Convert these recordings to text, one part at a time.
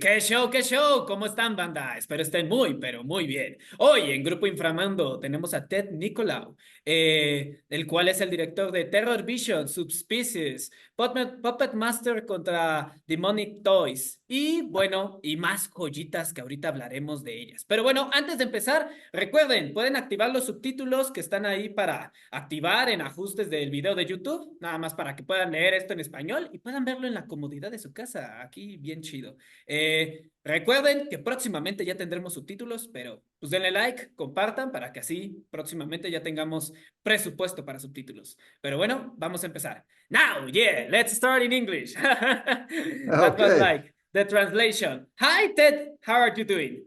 ¡Qué show, qué show! ¿Cómo están, banda? Espero estén muy, pero muy bien. Hoy en Grupo Inframundo tenemos a Ted Nicolau, el cual es el director de Terrorvision, Subspecies, Puppet Master contra Demonic Toys y, bueno, y más joyitas que ahorita hablaremos de ellas. Pero bueno, antes de empezar, recuerden, pueden activar los subtítulos que están ahí para activar en ajustes del video de YouTube, nada más para que puedan leer esto en español y puedan verlo en la comodidad de su casa, aquí bien chido. Recuerden que próximamente ya tendremos subtítulos, pero pues denle like, compartan para que así próximamente ya tengamos presupuesto para subtítulos. Pero bueno, vamos a empezar. Now, yeah, let's start in English. That was Okay, like the translation. Hi, Ted. How are you doing?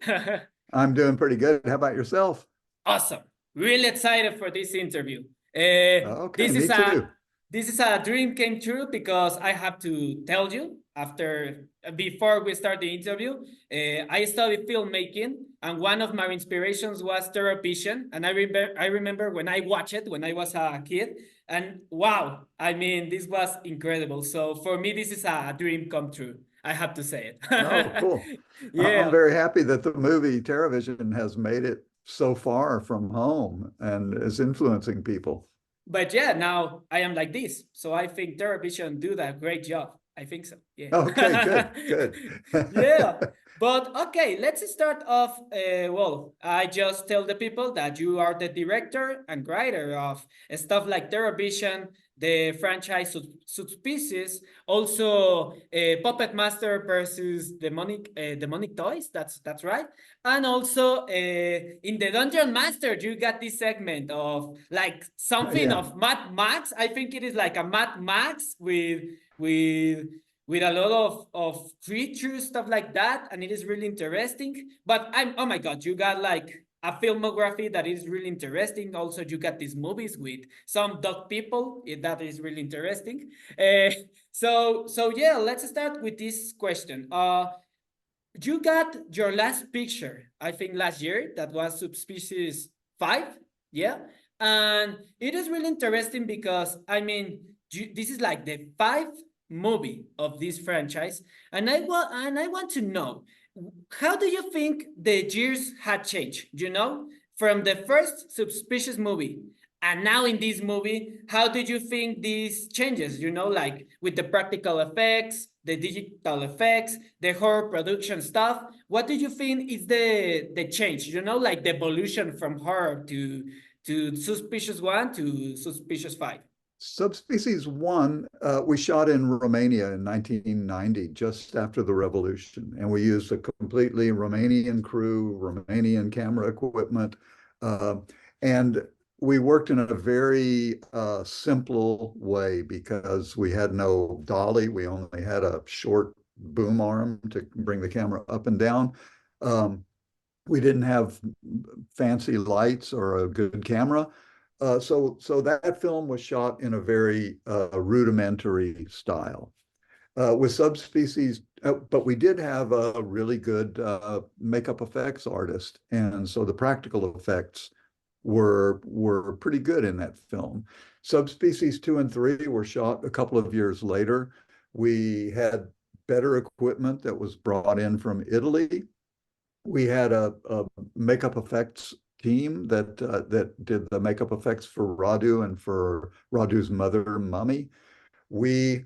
I'm doing pretty good. How about yourself? Awesome. Really excited for this interview. Okay, This is me a too. this is a dream came true because I have to tell you after before we start the interview, I studied filmmaking and one of my inspirations was Terrorvision, and I remember when I watched it when I was a kid, and wow, I mean this was incredible. So for me, this is a dream come true. I have to say Oh, it. cool. I'm Yeah. very happy that the movie Terrorvision has made it so far from home and is influencing people. But yeah, now I am like this. So I think Terrorvision do that great job. I think so. Okay, Yeah. good, good. Yeah. But okay, let's start off. Well, I just tell the people that you are the director and writer of stuff like Terrorvision, the franchise Subspecies, also Puppet Master versus Demonic Toys. That's right. And also in the Dungeon Master, you got this segment of like something Yeah, of Mad Max. I think it is like a Mad Max with with a lot of creatures, stuff like that, and it is really interesting. But I'm oh my god, you got like a filmography that is really interesting. Also, you got these movies with some dog people that is really interesting. So yeah, let's start with this question. You got your last picture, I think last year, that was Subspecies 5, yeah? And it is really interesting because, I mean, this is like the fifth movie of this franchise, and I want to know, how do you think the years had changed, you know? From the first Subspecies movie and now in this movie, how did you think these changes, you know, like with the practical effects, the digital effects, the horror production stuff? What do you think is the change, you know, like the evolution from horror to Suspicious 1 to Suspicious 5? Subspecies 1, we shot in Romania in 1990, just after the revolution. And we used a completely Romanian crew, Romanian camera equipment. Uh, and we worked in a very simple way because we had no dolly. We only had a short boom arm to bring the camera up and down. We didn't have fancy lights or a good camera. So that film was shot in a very rudimentary style. With subspecies, but we did have a really good makeup effects artist, and so the practical effects were pretty good in that film. Subspecies 2 and 3 were shot a couple of years later. We had better equipment that was brought in from Italy. We had a makeup effects team that did the makeup effects for Radu and for Radu's mother, Mummy. We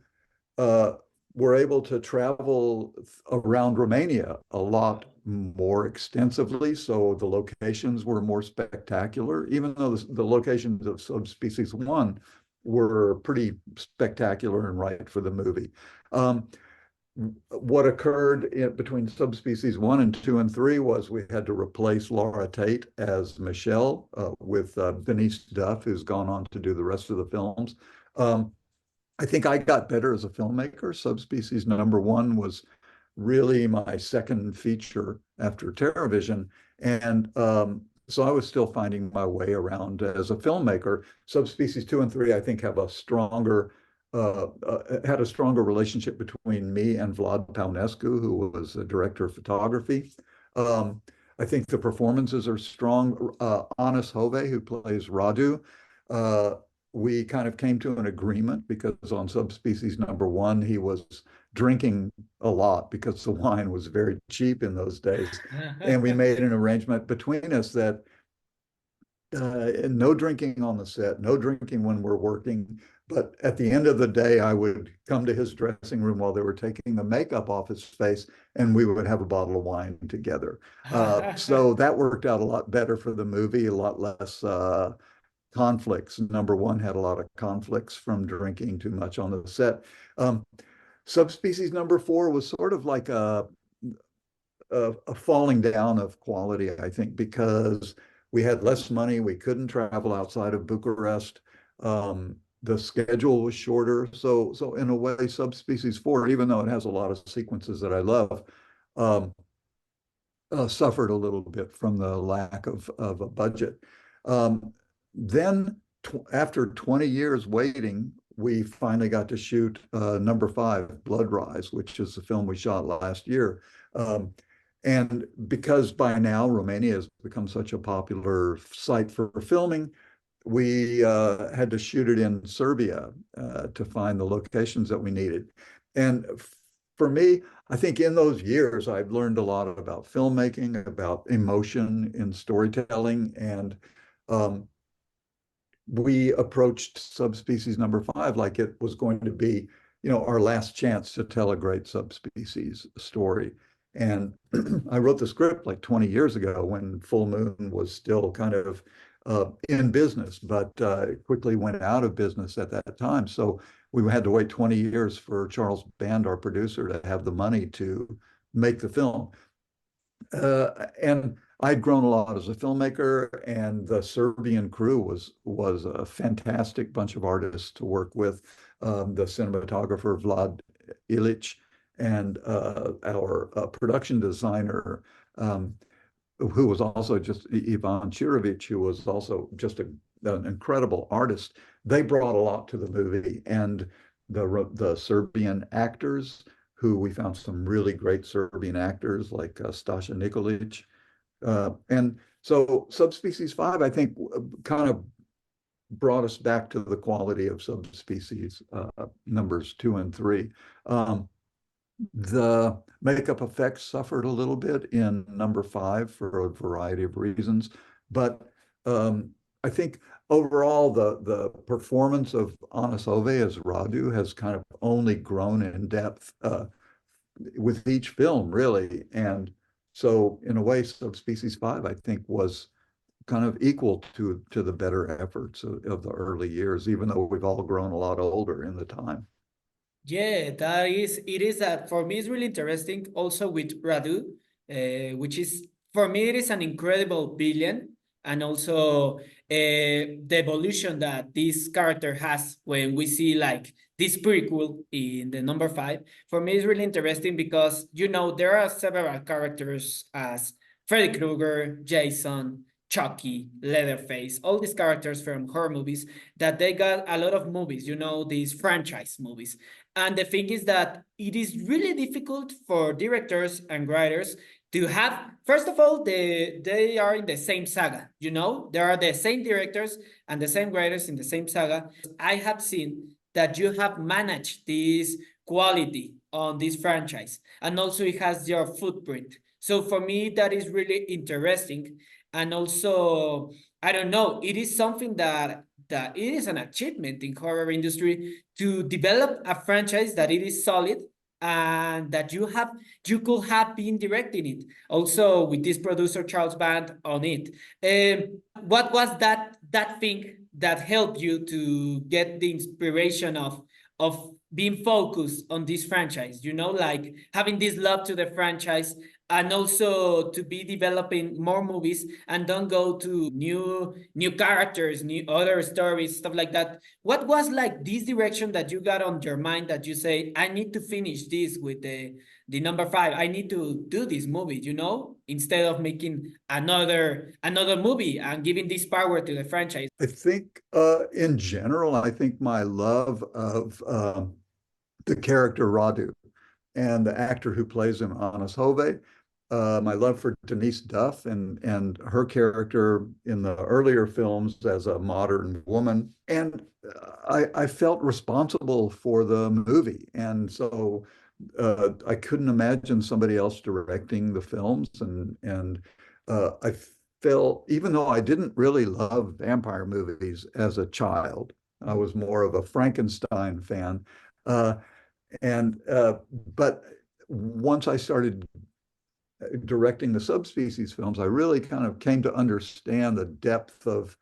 uh, were able to travel around Romania a lot more extensively, so the locations were more spectacular, even though the locations of Subspecies 1 were pretty spectacular and right for the movie. What occurred between Subspecies 1 and 2 and 3 was we had to replace Laura Tate as Michelle with Denise Duff, who's gone on to do the rest of the films. I think I got better as a filmmaker. Subspecies number 1 was really my second feature after Terrorvision. And so I was still finding my way around as a filmmaker. Subspecies 2 and 3, I think, have a stronger had a stronger relationship between me and Vlad Paunescu, who was the director of photography. I think the performances are strong. Anis Hove, who plays Radu, we kind of came to an agreement because on subspecies number one, he was drinking a lot because the wine was very cheap in those days. And we made an arrangement between us that no drinking on the set, no drinking when we're working. But at the end of the day, I would come to his dressing room while they were taking the makeup off his face, and we would have a bottle of wine together. So that worked out a lot better for the movie, a lot less conflicts. Number one had a lot of conflicts from drinking too much on the set. Subspecies number four was sort of like a falling down of quality, I think, because we had less money. We couldn't travel outside of Bucharest. The schedule was shorter. So in a way, Subspecies 4, even though it has a lot of sequences that I love, suffered a little bit from the lack of a budget. Then after 20 years waiting, we finally got to shoot number 5, Blood Rise, which is the film we shot last year. And because by now Romania has become such a popular site for filming, we had to shoot it in Serbia to find the locations that we needed. And for me, I think in those years, I've learned a lot about filmmaking, about emotion in storytelling, and we approached subspecies number 5 like it was going to be, our last chance to tell a great subspecies story. And I wrote the script like 20 years ago when Full Moon was still kind of in business, but quickly went out of business at that time. So we had to wait 20 years for Charles Band, our producer, to have the money to make the film. And I'd grown a lot as a filmmaker, and the Serbian crew was a fantastic bunch of artists to work with. The cinematographer Vlad Ilic and our production designer, who was also just Ivan Chirovic, who was also just an incredible artist. They brought a lot to the movie, and the Serbian actors, who we found some really great Serbian actors like Stasha Nikolic. And so Subspecies 5, I think, kind of brought us back to the quality of Subspecies numbers 2 and 3. The makeup effects suffered a little bit in number 5 for a variety of reasons, but I think overall the performance of Anas Ove as Radu has kind of only grown in depth with each film, really. And so in a way, Subspecies 5, I think, was kind of equal to the better efforts of the early years, even though we've all grown a lot older in the time. Yeah, it is that for me it's really interesting also with Radu, which is, for me, it is an incredible villain, and also the evolution that this character has when we see like this prequel in the number 5. For me, it's really interesting because, there are several characters as Freddy Krueger, Jason, Chucky, Leatherface, all these characters from horror movies that they got a lot of movies, these franchise movies. And the thing is that it is really difficult for directors and writers to have, first of all, they are in the same saga, there are the same directors and the same writers in the same saga. I have seen that you have managed this quality on this franchise, and also it has your footprint. So for me, that is really interesting. And also, I don't know, it is something that it is an achievement in horror industry to develop a franchise that it is solid and that you could have been directing it. Also with this producer Charles Band on it. What was that thing that helped you to get the inspiration of being focused on this franchise? Like having this love to the franchise, and also to be developing more movies and don't go to new characters, new other stories, stuff like that. What was like this direction that you got on your mind that you say, I need to finish this with the number 5. I need to do this movie, instead of making another movie and giving this power to the franchise. I think in general, I think my love of the character Radu and the actor who plays him, Anas Hove, my love for Denise Duff and her character in the earlier films as a modern woman. And I felt responsible for the movie. And so I couldn't imagine somebody else directing the films. And I felt, even though I didn't really love vampire movies as a child, I was more of a Frankenstein fan. Uh, and but once I started directing the subspecies films, I really kind of came to understand the depth of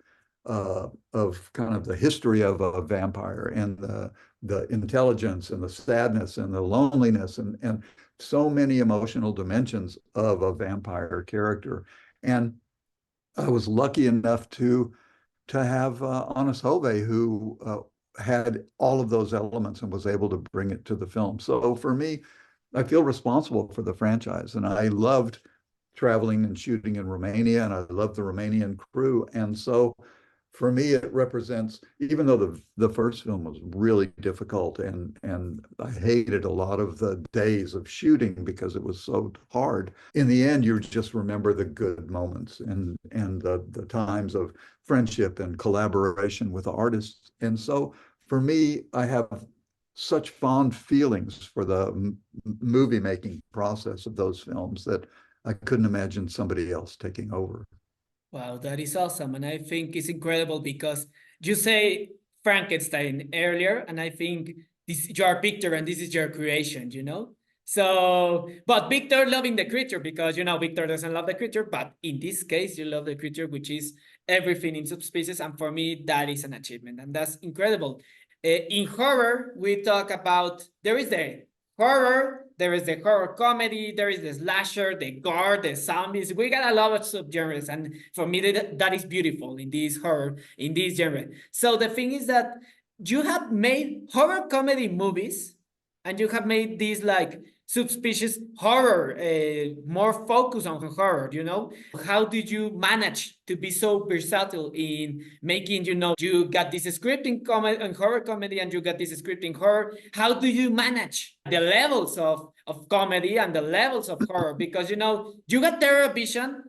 kind of the history of a vampire and the intelligence and the sadness and the loneliness and so many emotional dimensions of a vampire character. And I was lucky enough to have Anas Hove, who had all of those elements and was able to bring it to the film. So for me, I feel responsible for the franchise, and I loved traveling and shooting in Romania, and I love the Romanian crew. And so for me, it represents, even though the first film was really difficult and I hated a lot of the days of shooting because it was so hard. In the end, you just remember the good moments and the times of friendship and collaboration with artists. And so for me, I have such fond feelings for the movie making process of those films that I couldn't imagine somebody else taking over. Wow, that is awesome. And I think it's incredible because you say Frankenstein earlier, and I think this you are Victor and this is your creation, you know? So, but Victor loving the creature because, you know, Victor doesn't love the creature, but in this case, you love the creature, which is everything in subspecies. And for me, that is an achievement. And that's incredible. In horror, we talk about, there is the horror, there is the horror comedy, there is the slasher, the gore, the zombies. We got a lot of subgenres, and for me, that is beautiful in this horror, in this genre. So the thing is that you have made horror comedy movies, and you have made these like subspecies horror, more focus on horror, you know? How did you manage to be so versatile in making, you know, you got this script in comedy and horror comedy and you got this script in horror? How do you manage the levels of comedy and the levels of horror? Because, you know, you got Terrorvision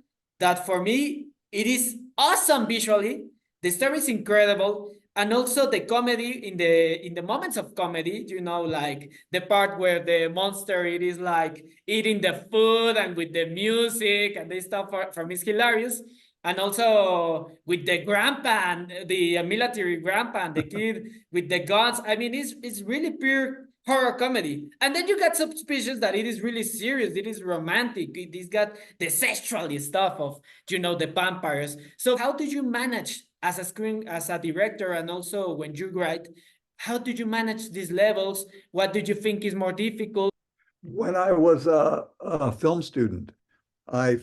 that for me, it is awesome visually. The story is incredible, and also the comedy in the moments of comedy, you know, like the part where the monster it is like eating the food and with the music and this stuff for me is hilarious. And also with the grandpa and the military grandpa and the kid with the guns. I mean, it's really pure horror comedy. And then you got Subspecies that it is really serious, it is romantic, it is got the sexual stuff of, you know, the vampires. So how did you manage as a as a director, and also when you write, how did you manage these levels? What did you think is more difficult? When I was a film student, I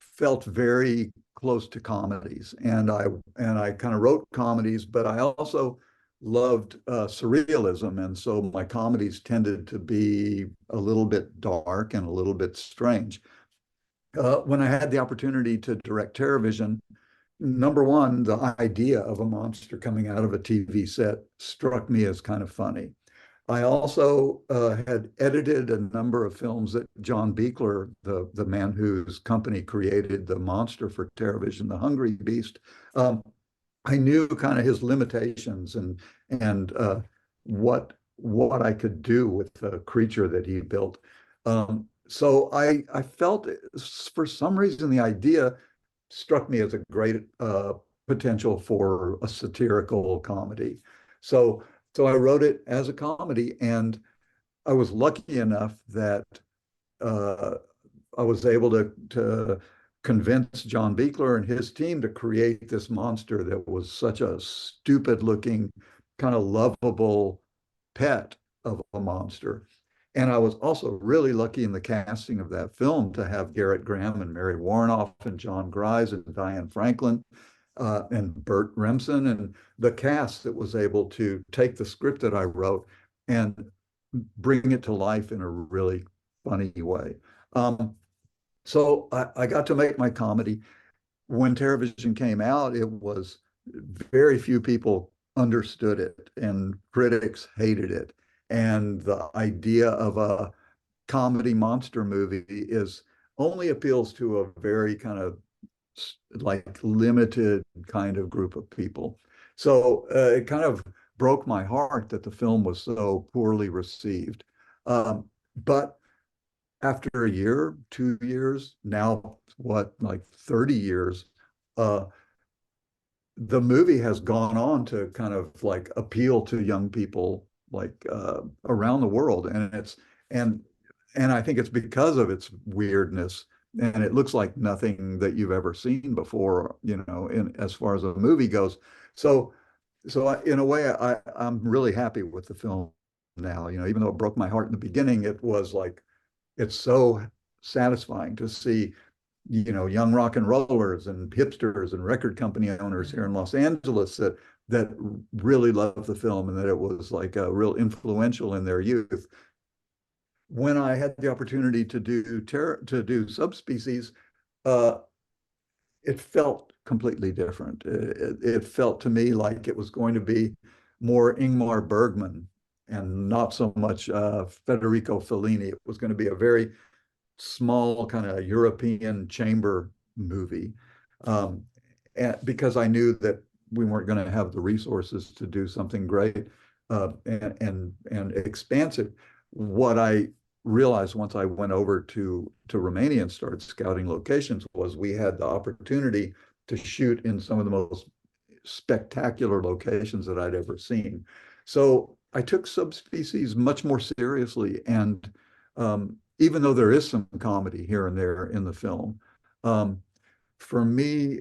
felt very close to comedies, and I kind of wrote comedies, but I also loved surrealism, and so my comedies tended to be a little bit dark and a little bit strange. When I had the opportunity to direct Terrorvision, number one, the idea of a monster coming out of a TV set struck me as kind of funny. I also had edited a number of films that John Buechler, the man whose company created the monster for Terrorvision, the Hungry Beast. I knew kind of his limitations and what I could do with the creature that he built. So I felt for some reason the idea struck me as a great potential for a satirical comedy. So so I wrote it as a comedy, and I was lucky enough that uh, I was able to convince John Buechler and his team to create this monster that was such a stupid looking, kind of lovable pet of a monster. And I was also really lucky in the casting of that film to have Garrett Graham and Mary Warnoff and John Grise and Diane Franklin and Burt Remsen and the cast that was able to take the script that I wrote and bring it to life in a really funny way. So I got to make my comedy. When Terrorvision came out, it was very few people understood it, and critics hated it. And the idea of comedy monster movie is only appeals to a very kind of like limited kind of group of people. So it kind of broke my heart that the film was so poorly received. But after a year, 2 years, now what, like 30 years, the movie has gone on to kind of like appeal to young people like around the world, and and I think it's because of its weirdness, and it looks like nothing that you've ever seen before, in as far as a movie goes. So in a way, I'm really happy with the film now. Even though it broke my heart in the beginning, it was like it's so satisfying to see young rock and rollers and hipsters and record company owners here in Los Angeles that really loved the film and that it was like a real influential in their youth. When I had the opportunity to do Subspecies, uh, it felt completely different. It felt to me like it was going to be more Ingmar Bergman and not so much Federico Fellini. It was going to be a very small kind of European chamber movie, because I knew that we weren't going to have the resources to do something great and expansive. What I realized once I went over to Romania and started scouting locations was we had the opportunity to shoot in some of the most spectacular locations that I'd ever seen. So I took Subspecies much more seriously, and even though there is some comedy here and there in the film, for me,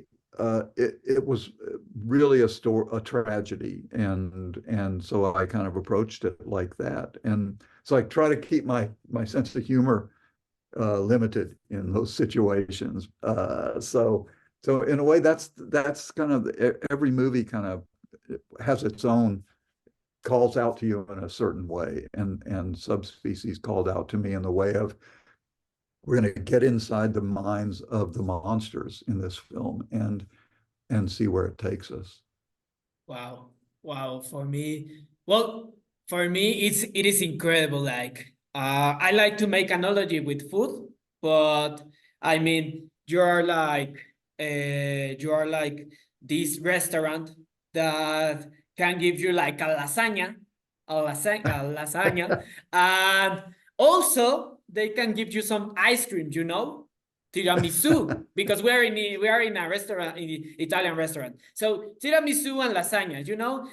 it was really a tragedy, and so I kind of approached it like that, and so I try to keep my sense of humor limited in those situations. So in a way, that's kind of every movie kind of has its own calls out to you in a certain way, and Subspecies called out to me in the way of we're going to get inside the minds of the monsters in this film and see where it takes us. Wow. Wow. For me, it is incredible. Like, I like to make analogy with food, but I mean, you are like this restaurant that can give you like a lasagna, and also they can give you some ice cream, tiramisu, because we are in a restaurant, in the Italian restaurant. So tiramisu and lasagna,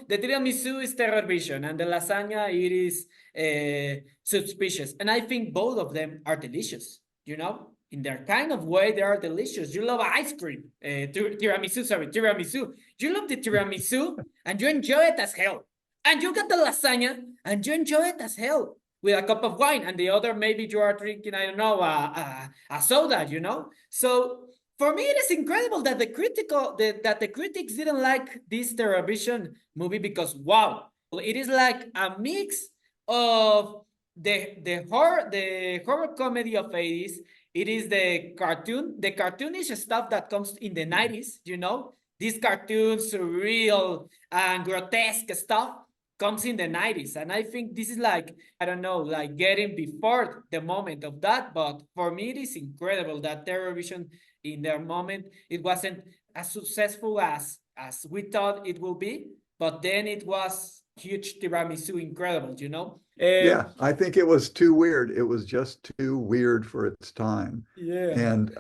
the tiramisu is Terrorvision and the lasagna it is Subspecies, and I think both of them are delicious. In their kind of way, they are delicious. You love ice cream, tiramisu. You love the tiramisu and you enjoy it as hell, and you get the lasagna and you enjoy it as hell with a cup of wine, and the other maybe you are drinking, I don't know, a soda, So for me, it is incredible that the critics didn't like this Terrorvision movie because wow, it is like a mix of the horror comedy of 80s. It is the cartoonish stuff that comes in the 90s, These cartoons, surreal and grotesque stuff comes in the 90s. And I think this is like, I don't know, like getting before the moment of that. But for me, it is incredible that Terrorvision in their moment, it wasn't as successful as we thought it will be. But then it was huge tiramisu, incredible. Yeah, I think it was too weird. It was just too weird for its time. Yeah. And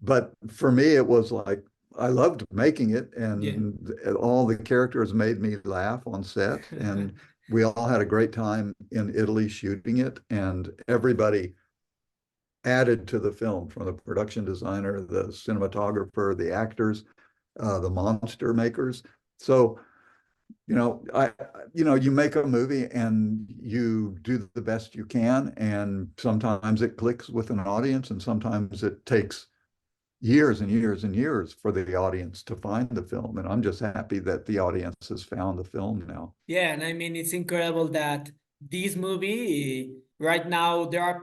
but for me, it was like I loved making it, Yeah. and all the characters made me laugh on set, and we all had a great time in Italy shooting it, and everybody added to the film, from the production designer, the cinematographer, the actors, the monster makers. So you make a movie and you do the best you can, and sometimes it clicks with an audience, and sometimes it takes years and years and years for the audience to find the film. And I'm just happy that the audience has found the film now. Yeah, and I mean, it's incredible that this movie, right now, there are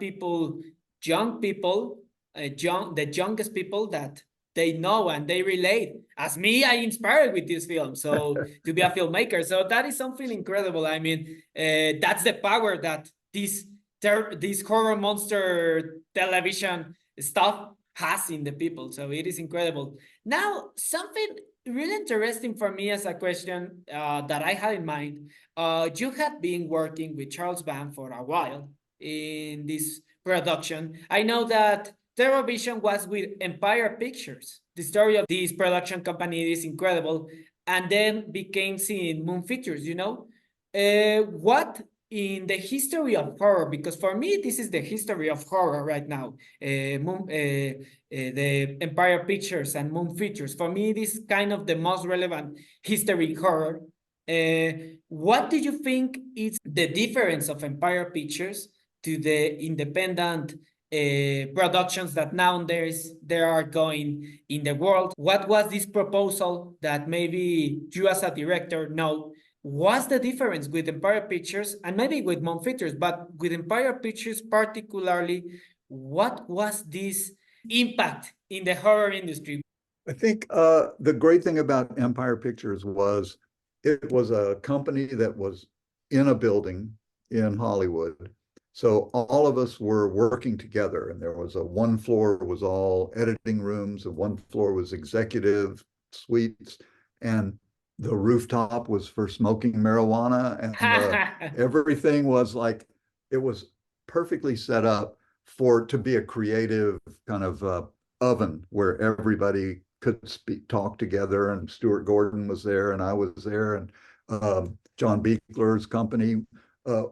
young people, the youngest people that they know and they relate. As me, I inspired with this film, so to be a filmmaker. So that is something incredible. I mean, that's the power that this this horror monster television stuff has in the people. So it is incredible. Now, something really interesting for me as a question that I had in mind. You had been working with Charles Band for a while in this production. I know that Terrorvision was with Empire Pictures. The story of this production company is incredible, and then became seen Moon Pictures, you know? What in the history of horror, because for me, this is the history of horror right now. The Empire Pictures and Moon Pictures. For me, this is kind of the most relevant history horror. What do you think is the difference of Empire Pictures to the independent productions that nowadays there are going in the world? What was this proposal that maybe you as a director know? What's the difference with Empire Pictures and maybe with Moon Pictures, but with Empire Pictures particularly, what was this impact in the horror industry? I think the great thing about Empire Pictures was it was a company that was in a building in Hollywood. So all of us were working together, and there was one floor was all editing rooms, and one floor was executive suites, and the rooftop was for smoking marijuana, and everything was like, it was perfectly set up to be a creative kind of oven where everybody could talk together, and Stuart Gordon was there, and I was there, and John Beekler's company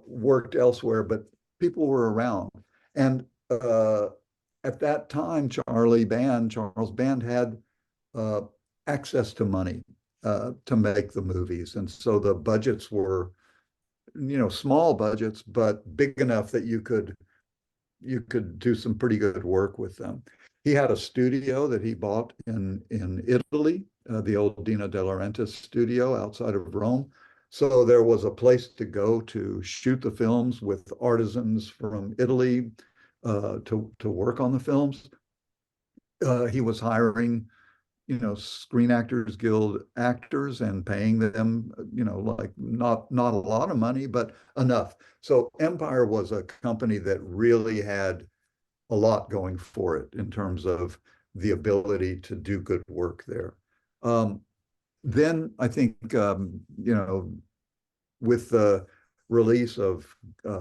worked elsewhere, but people were around. And at that time, Charles Band had access to money to make the movies. And so the budgets were, small budgets, but big enough that you could do some pretty good work with them. He had a studio that he bought in Italy, the old Dino De Laurentiis studio outside of Rome. So there was a place to go to shoot the films with artisans from Italy to work on the films. He was hiring, Screen Actors Guild actors and paying them, like not a lot of money, but enough. So Empire was a company that really had a lot going for it in terms of the ability to do good work there. Then I think, with the release of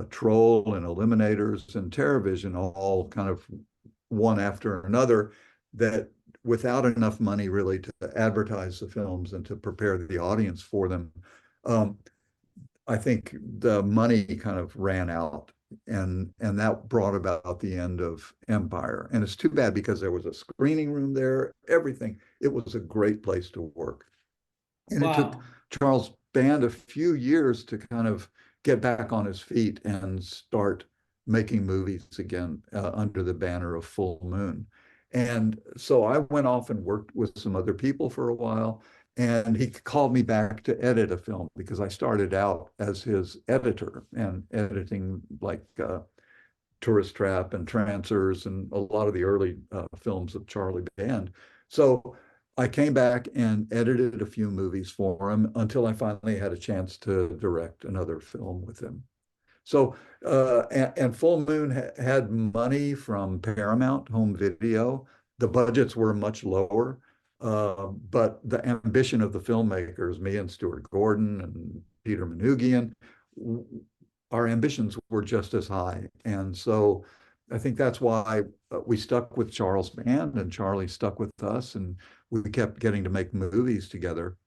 Troll and Eliminators and Terrorvision, all kind of one after another, that without enough money really to advertise the films and to prepare the audience for them, I think the money kind of ran out, and that brought about the end of Empire. And it's too bad because there was a screening room there, everything. It was a great place to work. And It took Charles Band a few years to kind of get back on his feet and start making movies again under the banner of Full Moon. And so I went off and worked with some other people for a while, and he called me back to edit a film because I started out as his editor and editing like Tourist Trap and Trancers and a lot of the early films of Charlie Band. So I came back and edited a few movies for him until I finally had a chance to direct another film with him. So, and Full Moon had money from Paramount Home Video. The budgets were much lower, but the ambition of the filmmakers, me and Stuart Gordon and Peter Manoogian, our ambitions were just as high. And so I think that's why we stuck with Charles Band, and Charlie stuck with us, and we kept getting to make movies together.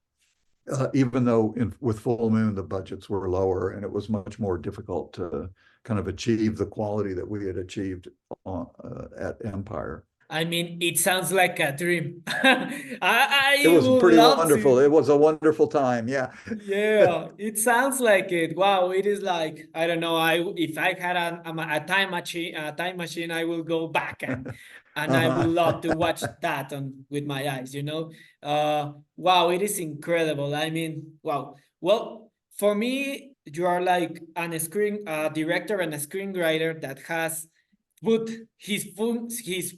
Even though with Full Moon, the budgets were lower and it was much more difficult to kind of achieve the quality that we had achieved at Empire. I mean, it sounds like a dream. I It was would pretty love wonderful. to. It was a wonderful time. Yeah. Yeah, it sounds like it. Wow, it is like, I don't know. If I had a time machine, I will go back and I would love to watch that with my eyes. Wow, it is incredible. I mean, wow. Well, for me, you are like an screen director and a screenwriter that has put his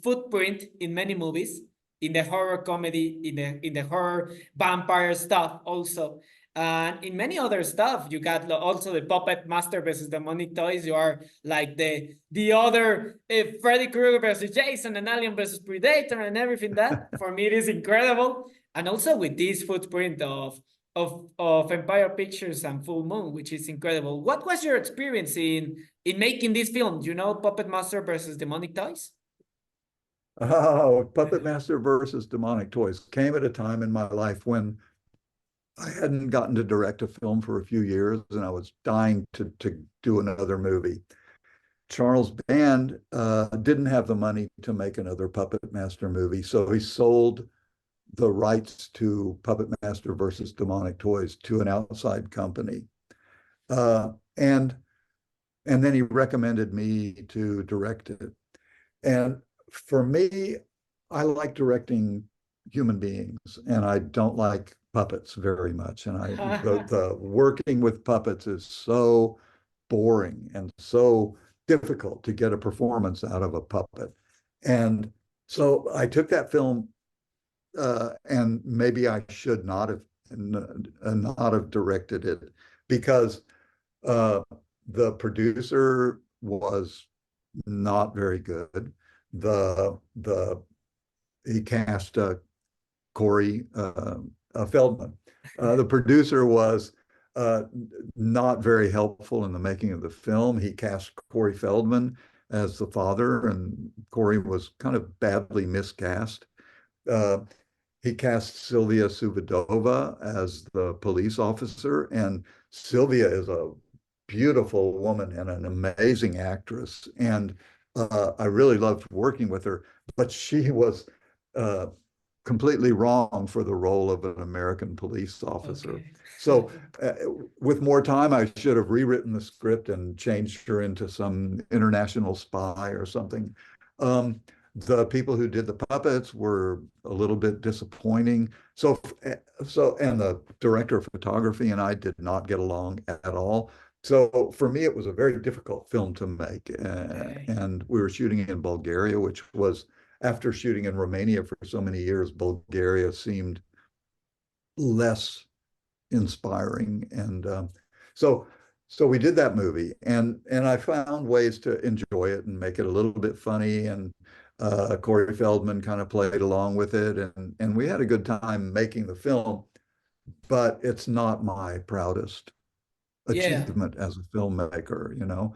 footprint in many movies, in the horror comedy, in the horror vampire stuff also. And in many other stuff, you got also the Puppet Master versus Demonic Toys. You are like the other Freddy Krueger versus Jason and Alien versus Predator and everything. That for me it is incredible. And also with this footprint of Empire Pictures and Full Moon, which is incredible. What was your experience in making this film? You know, Puppet Master versus Demonic Toys. Oh, Puppet Master versus Demonic Toys came at a time in my life when I hadn't gotten to direct a film for a few years, and I was dying to do another movie. Charles Band didn't have the money to make another Puppet Master movie, so he sold the rights to Puppet Master versus Demonic Toys to an outside company. And then he recommended me to direct it. And for me, I like directing human beings, and I don't like puppets very much. And the working with puppets is so boring and so difficult to get a performance out of a puppet. And so I took that film, and maybe I should not have directed it, because the producer was not very good. He cast Corey Feldman. The producer was not very helpful in the making of the film. He cast Corey Feldman as the father, and Corey was kind of badly miscast. He cast Sylvia Suvadova as the police officer, and Sylvia is a beautiful woman and an amazing actress. And I really loved working with her, but she was completely wrong for the role of an American police officer. Okay. So with more time, I should have rewritten the script and changed her into some international spy or something. The people who did the puppets were a little bit disappointing. And the director of photography and I did not get along at all. So for me, it was a very difficult film to make. Okay. And we were shooting in Bulgaria, which was, after shooting in Romania for so many years, Bulgaria seemed less inspiring. And so we did that movie, and I found ways to enjoy it and make it a little bit funny. And Corey Feldman kind of played along with it, and we had a good time making the film. But it's not my proudest Yeah. achievement as a filmmaker, you know.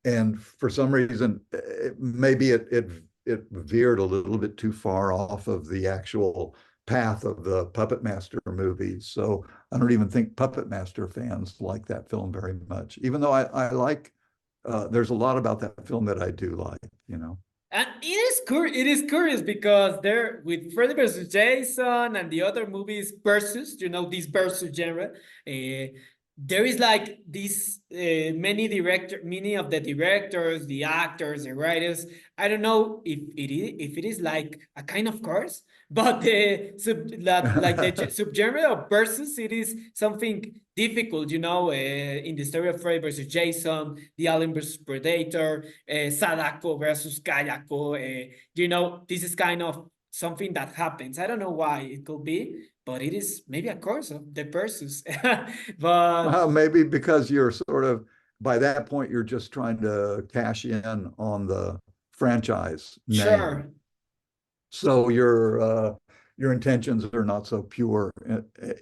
And for some reason, maybe it veered a little bit too far off of the actual path of the Puppet Master movies. So I don't even think Puppet Master fans like that film very much, even though I like, there's a lot about that film that I do like, you know. And it is curious because there with Freddy versus Jason and the other movies versus, you know, this versus genre, there is like this many of the directors, the actors, the writers. I don't know if it is like a kind of course, but like the subgenre of versus, it is something difficult, you know, in the story of Freddy versus Jason, the Alien versus Predator, Sadako versus Kayako. You know, this is kind of something that happens. I don't know why it could be, but it is maybe a course of the versus. But Maybe because you're sort of, by that point, you're just trying to cash in on the franchise name. sure. So your intentions are not so pure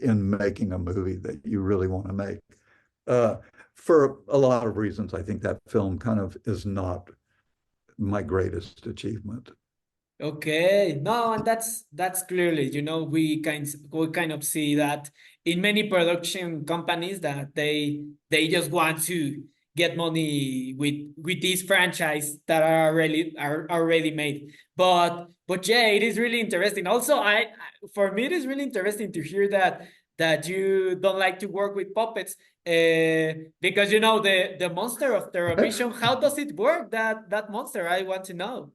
in making a movie that you really want to make. For a lot of reasons, I think that film kind of is not my greatest achievement. Okay, no, and that's clearly, you know, we kind of see that in many production companies that they just want to get money with these franchise that are already made. But yeah, it is really interesting. Also, for me it is really interesting to hear that you don't like to work with puppets, because you know the monster of Terrorvision. How does it work? That monster, I want to know.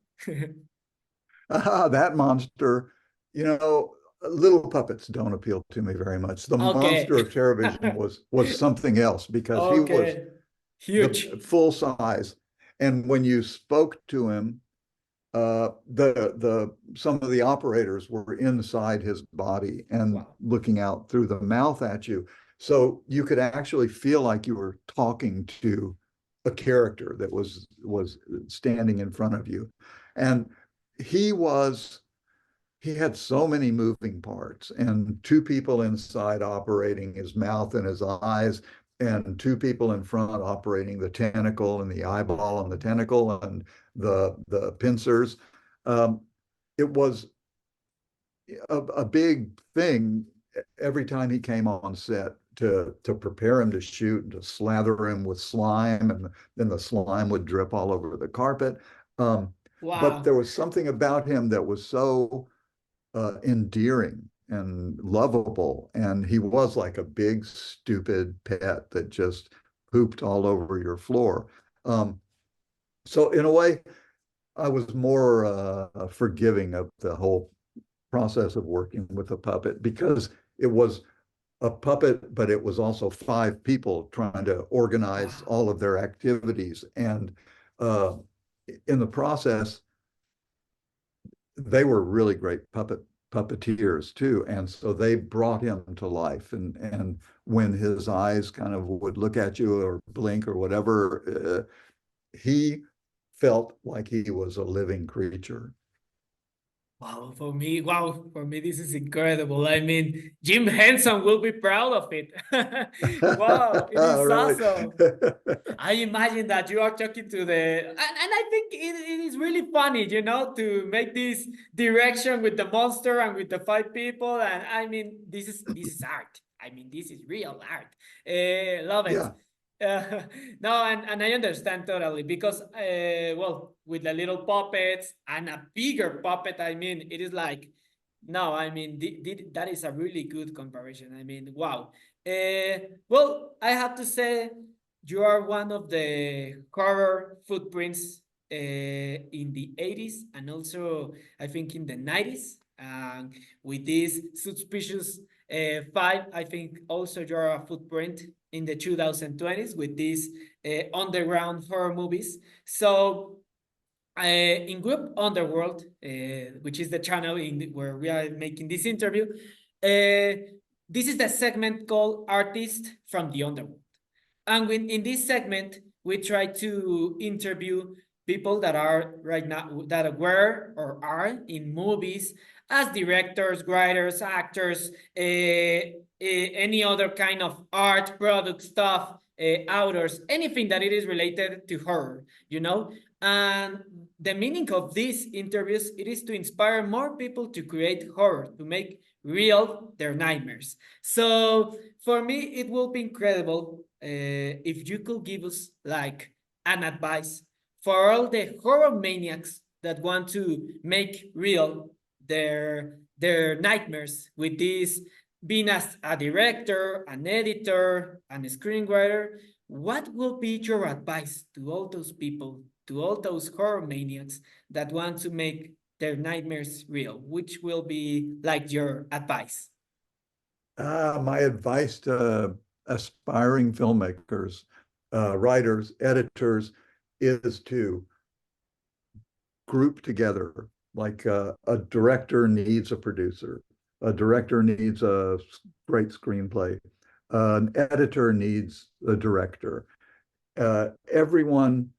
That monster, you know, little puppets don't appeal to me very much. The Okay. monster of Terrorvision was something else, because he was Okay. the Huge. full size. And when you spoke to him, some of the operators were inside his body and Wow. looking out through the mouth at you. So you could actually feel like you were talking to a character that was standing in front of you. And he was he had so many moving parts and two people inside operating his mouth and his eyes, and two people in front operating the tentacle and the eyeball and the tentacle and the pincers. Um, it was a big thing every time he came on set to prepare him to shoot and to slather him with slime, and then the slime would drip all over the carpet. Um, but Wow. there was something about him that was so endearing and lovable. And he was like a big, stupid pet that just pooped all over your floor. Um, so, in a way, I was more forgiving of the whole process of working with a puppet because it was a puppet, but it was also five people trying to organize Wow. all of their activities. And uh, in the process, they were really great puppeteers too, and so they brought him to life. And when his eyes kind of would look at you or blink or whatever, he felt like he was a living creature. For me, this is incredible. I mean, Jim Henson will be proud of it. Wow, it is Really? awesome. I imagine that you are talking to and I think it is really funny, to make this direction with the monster and with the five people. And I mean, this is art. I mean, this is real art. Love it. Yeah. Uh, no, and I understand totally because, well, with the little puppets and a bigger puppet, I mean, it is like, no, I mean, that is a really good comparison. I mean, wow. Well, I have to say, you are one of the horror footprints in the 80s and also, I think, in the 90s. With this Suspicious 5, I think also you're a footprint in the 2020s with these underground horror movies. So in Group Underworld, which is the channel where we are making this interview, this is the segment called Artists from the Underworld. And in this segment, we try to interview people that are right now, that were or are in movies as directors, writers, actors, any other kind of art, product stuff, authors, anything that it is related to horror, And the meaning of these interviews, it is to inspire more people to create horror, to make real their nightmares. So for me, it will be incredible if you could give us like an advice for all the horror maniacs that want to make real their nightmares with this being as a director, an editor, and a screenwriter. What will be your advice to all those people, to all those horror maniacs that want to make their nightmares real? Which will be like your advice? My advice to aspiring filmmakers, writers, editors, is to group together. Like a director needs a producer, a director needs a great screenplay, an editor needs a director. Everyone,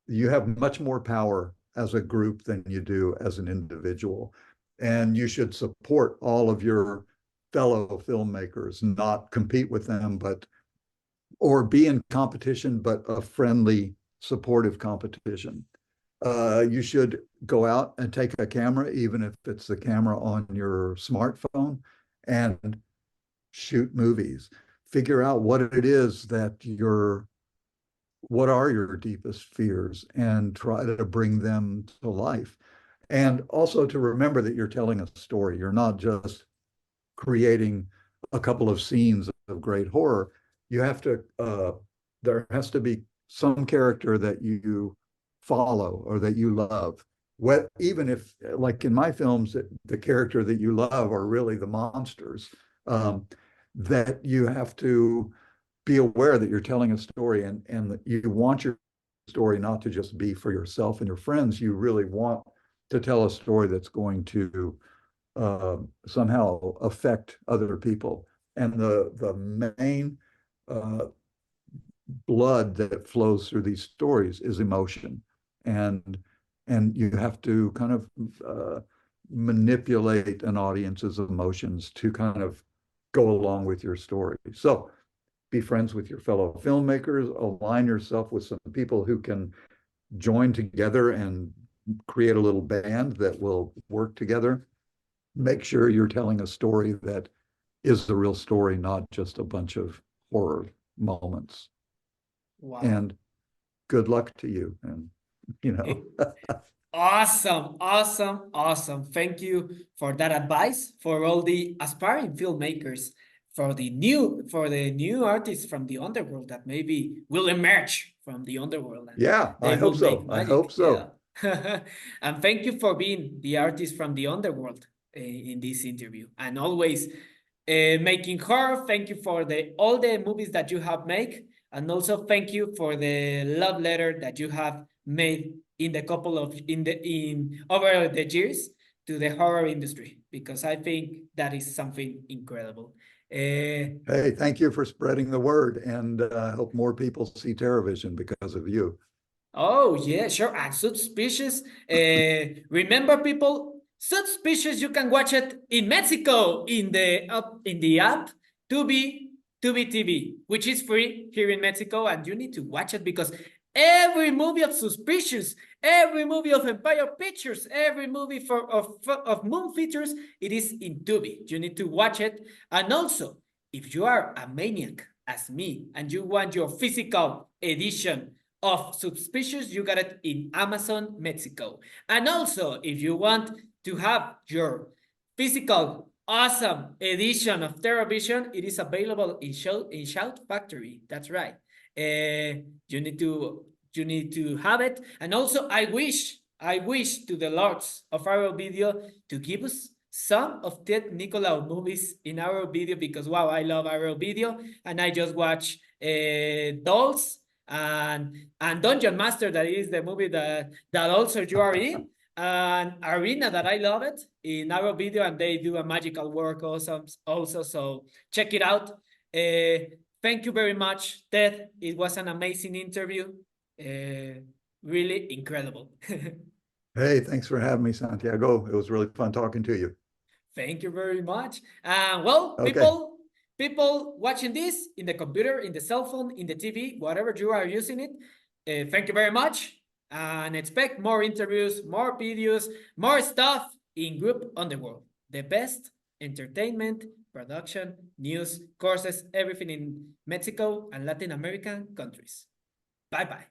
you have much more power as a group than you do as an individual. And you should support all of your fellow filmmakers, not compete with them, but or be in competition, but a friendly, supportive competition. You should go out and take a camera, even if it's the camera on your smartphone, and shoot movies. Figure out what it is that what are your deepest fears, and try to bring them to life. And also to remember that you're telling a story. You're not just creating a couple of scenes of great horror. You have to, there has to be some character that you follow or that you love. What, even if, like in my films, the character that you love are really the monsters, that you have to be aware that you're telling a story, and that you want your story not to just be for yourself and your friends. You really want to tell a story that's going to somehow affect other people. And the main blood that flows through these stories is emotion. And you have to kind of manipulate an audience's emotions to kind of go along with your story. So be friends with your fellow filmmakers, align yourself with some people who can join together and create a little band that will work together. Make sure you're telling a story that is the real story, not just a bunch of horror moments. Wow. And good luck to you. And, you know, Awesome, awesome, awesome. Thank you for that advice for all the aspiring filmmakers, for the new artists from the underworld that maybe will emerge from the underworld and yeah, they I hope will make so. I hope magic. so. Yeah. And thank you for being the artist from the underworld in this interview and always making horror. Thank you for all the movies that you have made, and also thank you for the love letter that you have made in the couple of in over the years to the horror industry, because I think that is something incredible. Hey, thank you for spreading the word, and I hope more people see Terrorvision because of you. Oh, yeah, sure. And Subspecies. Remember, people, Subspecies, you can watch it in Mexico in the app Tubi TV, which is free here in Mexico, and you need to watch it because every movie of Suspicious, every movie of Empire Pictures, every movie of Moon Features, it is in Tubi. You need to watch it. And also, if you are a maniac as me and you want your physical edition of Subspecies, you got it in Amazon Mexico. And also, if you want to have your physical awesome edition of Terrorvision, it is available in Shout Factory. That's right. You need to have it. And also, I wish to the lords of our video to give us some of Ted Nicolau movies in our video, because wow, I love our video, and I just watch Dolls and Dungeon Master, that is the movie that also you are in, and Arena, that I love it, in our video, and they do a magical work also. So check it out. Thank you very much, Ted. It was an amazing interview. Really incredible. Hey, thanks for having me, Santiago. It was really fun talking to you. Thank you very much. Well, Okay. people watching this in the computer, in the cell phone, in the TV, whatever you are using it, thank you very much. And expect more interviews, more videos, more stuff in Group Underworld. The best entertainment, production, news, courses, everything in Mexico and Latin American countries. Bye-bye.